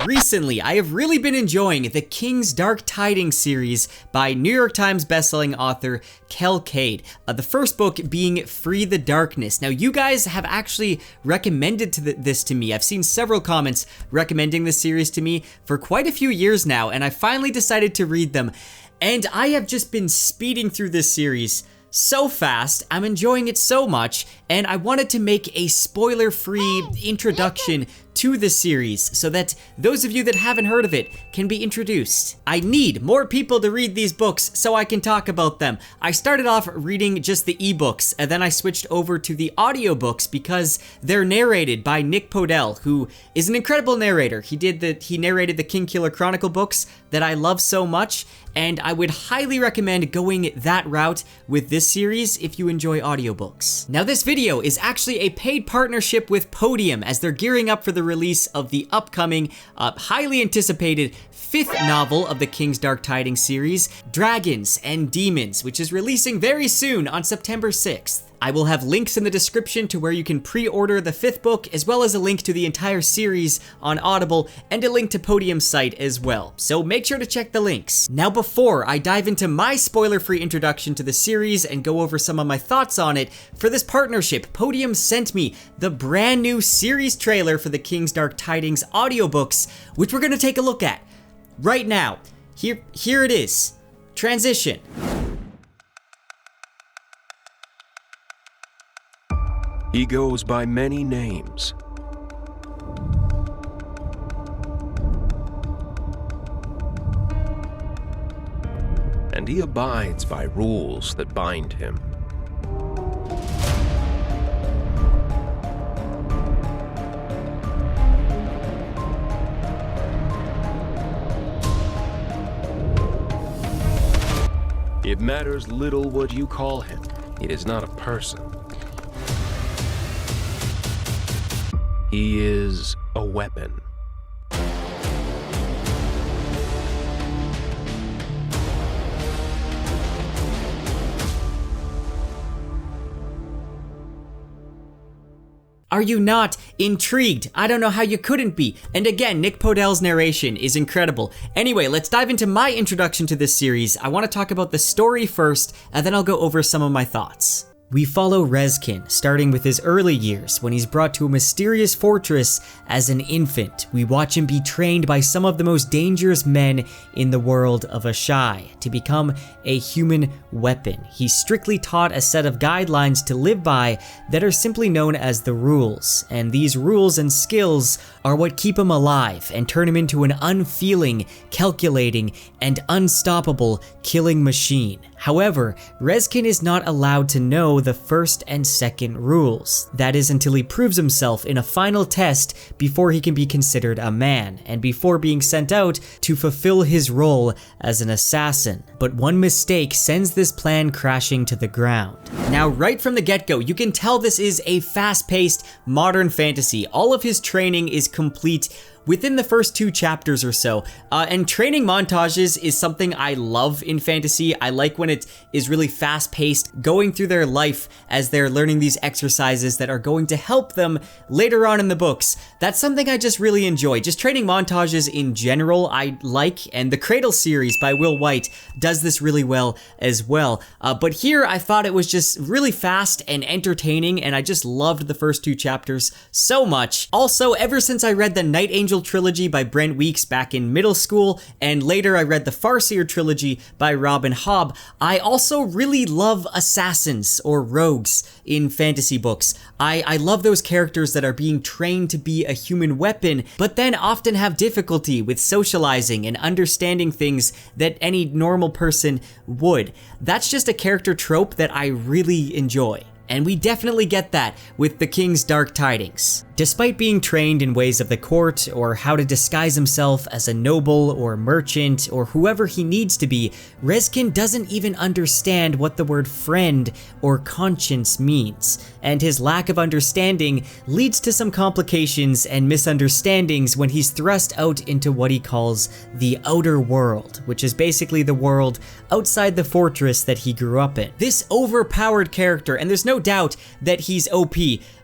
Recently, I have really been enjoying the King's Dark Tidings series by New York Times bestselling author Kel Kade, the first book being Free the Darkness. Now, you guys have actually recommended this to me. I've seen several comments recommending this series to me for quite a few years now, and I finally decided to read them. And I have just been speeding through this series so fast. I'm enjoying it so much, and I wanted to make a spoiler-free introduction to the series so that those of you that haven't heard of it can be introduced. I need more people to read these books so I can talk about them. I started off reading just the ebooks, and then I switched over to the audiobooks because they're narrated by Nick Podell, who is an incredible narrator. He narrated the Kingkiller Chronicle books that I love so much, and I would highly recommend going that route with this series if you enjoy audiobooks. Now, this video is actually a paid partnership with Podium as they're gearing up for the release of the upcoming, highly anticipated 5th novel of the King's Dark Tidings series, Dragons and Demons, which is releasing very soon on September 6th. I will have links in the description to where you can pre-order the 5th book, as well as a link to the entire series on Audible, and a link to Podium's site as well. So make sure to check the links. Now, before I dive into my spoiler-free introduction to the series and go over some of my thoughts on it, for this partnership, Podium sent me the brand new series trailer for the King's Dark Tidings audiobooks, which we're gonna take a look at right now. Here it is. Transition. He goes by many names. And he abides by rules that bind him. It matters little what you call him. It is not a person. He is a weapon. Are you not intrigued? I don't know how you couldn't be. And again, Nick Podell's narration is incredible. Anyway, let's dive into my introduction to this series. I want to talk about the story first, and then I'll go over some of my thoughts. We follow Rezkin, starting with his early years when he's brought to a mysterious fortress as an infant. We watch him be trained by some of the most dangerous men in the world of Ashai to become a human weapon. He's strictly taught a set of guidelines to live by that are simply known as the rules, and these rules and skills are what keep him alive and turn him into an unfeeling, calculating, and unstoppable killing machine. However, Rezkin is not allowed to know the first and second rules. That is until he proves himself in a final test before he can be considered a man, and before being sent out to fulfill his role as an assassin. But one mistake sends this plan crashing to the ground. Now, right from the get-go, you can tell this is a fast-paced, modern fantasy. All of his training is complete within the first 2 chapters or so. And training montages is something I love in fantasy. I like when it is really fast-paced, going through their life as they're learning these exercises that are going to help them later on in the books. That's something I just really enjoy. Just training montages in general I like, and the Cradle series by Will White does this really well as well. But here I thought it was just really fast and entertaining, and I just loved the first 2 chapters so much. Also, ever since I read the Night Angel trilogy by Brent Weeks back in middle school, and later I read the Farseer trilogy by Robin Hobb, I also really love assassins or rogues in fantasy books. I love those characters that are being trained to be a human weapon, but then often have difficulty with socializing and understanding things that any normal person would. That's just a character trope that I really enjoy. and we definitely get that with the King's Dark Tidings. Despite being trained in ways of the court, or how to disguise himself as a noble or merchant or whoever he needs to be, Rezkin doesn't even understand what the word friend or conscience means, and his lack of understanding leads to some complications and misunderstandings when he's thrust out into what he calls the outer world, which is basically the world outside the fortress that he grew up in. This overpowered character, and there's no doubt that he's OP,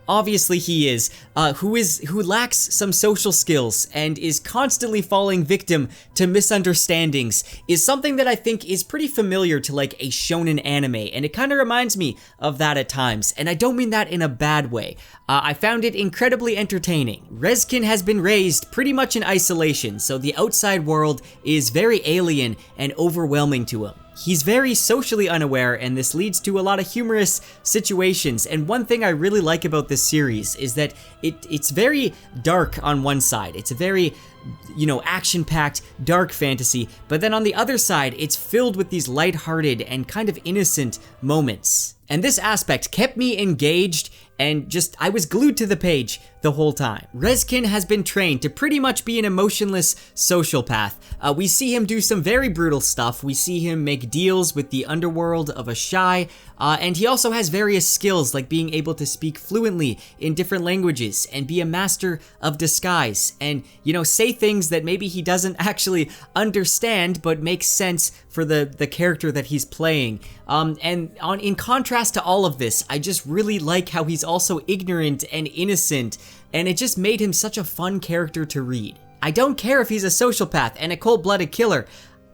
obviously he is, who lacks some social skills and is constantly falling victim to misunderstandings, is something that I think is pretty familiar to like a shonen anime, and it kind of reminds me of that at times, and I don't mean that in a bad way. I found it incredibly entertaining. Rezkin has been raised pretty much in isolation, so the outside world is very alien and overwhelming to him. He's very socially unaware, and this leads to a lot of humorous situations, and one thing I really like about this series is that it's very dark on one side. It's a very, action-packed, dark fantasy, but then on the other side, it's filled with these lighthearted and kind of innocent moments. And this aspect kept me engaged, and I was glued to the page the whole time. Rezkin has been trained to pretty much be an emotionless sociopath. We see him do some very brutal stuff. We see him make deals with the underworld of Ashai, and he also has various skills like being able to speak fluently in different languages and be a master of disguise and, say things that maybe he doesn't actually understand but make sense for the character that he's playing. In contrast to all of this, I just really like how he's also ignorant and innocent, and it just made him such a fun character to read. I don't care if he's a sociopath and a cold-blooded killer.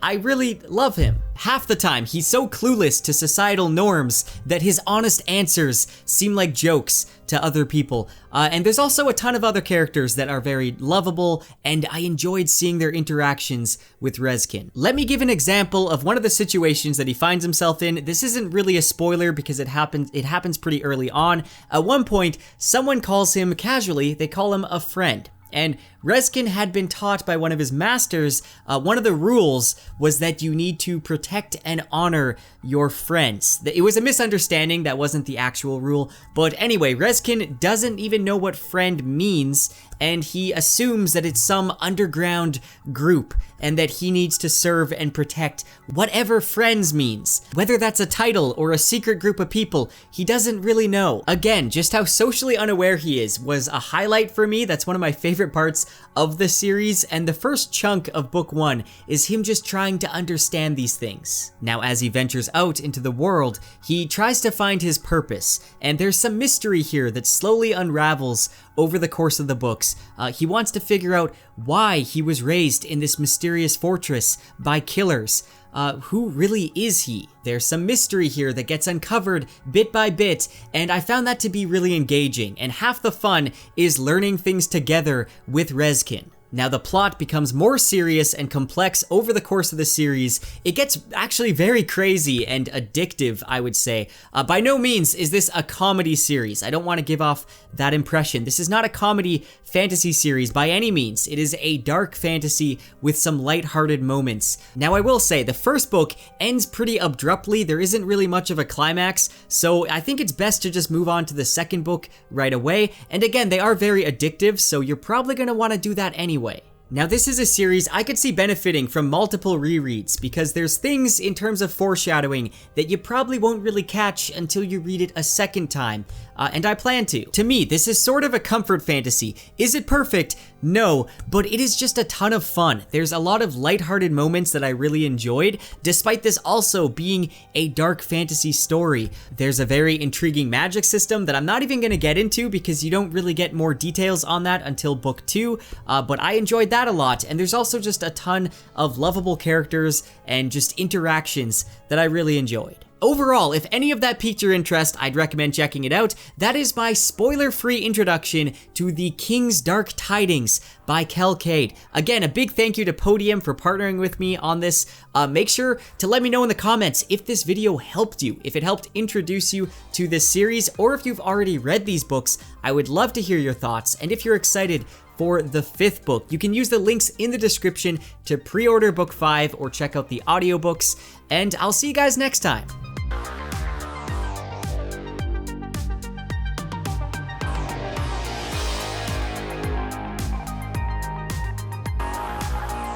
I really love him. Half the time, he's so clueless to societal norms that his honest answers seem like jokes to other people. And there's also a ton of other characters that are very lovable, and I enjoyed seeing their interactions with Rezkin. Let me give an example of one of the situations that he finds himself in. This isn't really a spoiler because it happens pretty early on. At one point, someone calls him casually, they call him a friend. And Rezkin had been taught by one of his masters, one of the rules was that you need to protect and honor your friends. It was a misunderstanding, that wasn't the actual rule. But anyway, Rezkin doesn't even know what friend means, and he assumes that it's some underground group and that he needs to serve and protect whatever friends means. Whether that's a title or a secret group of people, he doesn't really know. Again, just how socially unaware he is was a highlight for me. That's one of my favorite parts of the series, and the first chunk of book 1 is him just trying to understand these things. Now, as he ventures out into the world, he tries to find his purpose, and there's some mystery here that slowly unravels over the course of the books. He wants to figure out why he was raised in this mysterious fortress by killers. Who really is he? There's some mystery here that gets uncovered bit by bit, and I found that to be really engaging, and half the fun is learning things together with Rezkin. Now the plot becomes more serious and complex over the course of the series. It gets actually very crazy and addictive, I would say. By no means is this a comedy series. I don't want to give off that impression. This is not a comedy fantasy series by any means. It is a dark fantasy with some lighthearted moments. Now I will say, the first book ends pretty abruptly. There isn't really much of a climax, so I think it's best to just move on to the second book right away. And again, they are very addictive, so you're probably going to want to do that anyway. Now this is a series I could see benefiting from multiple rereads because there's things in terms of foreshadowing that you probably won't really catch until you read it a second time, and I plan to. To me, this is sort of a comfort fantasy. Is it perfect? No, but it is just a ton of fun. There's a lot of lighthearted moments that I really enjoyed, despite this also being a dark fantasy story. There's a very intriguing magic system that I'm not even going to get into because you don't really get more details on that until book 2, but I enjoyed that a lot, and there's also just a ton of lovable characters and just interactions that I really enjoyed. Overall, if any of that piqued your interest, I'd recommend checking it out. That is my spoiler-free introduction to The King's Dark Tidings by Kel Kade. Again, a big thank you to Podium for partnering with me on this. Make sure to let me know in the comments if this video helped you, if it helped introduce you to this series, or if you've already read these books. I would love to hear your thoughts, and if you're excited for the 5th book. You can use the links in the description to pre-order book 5 or check out the audiobooks, and I'll see you guys next time.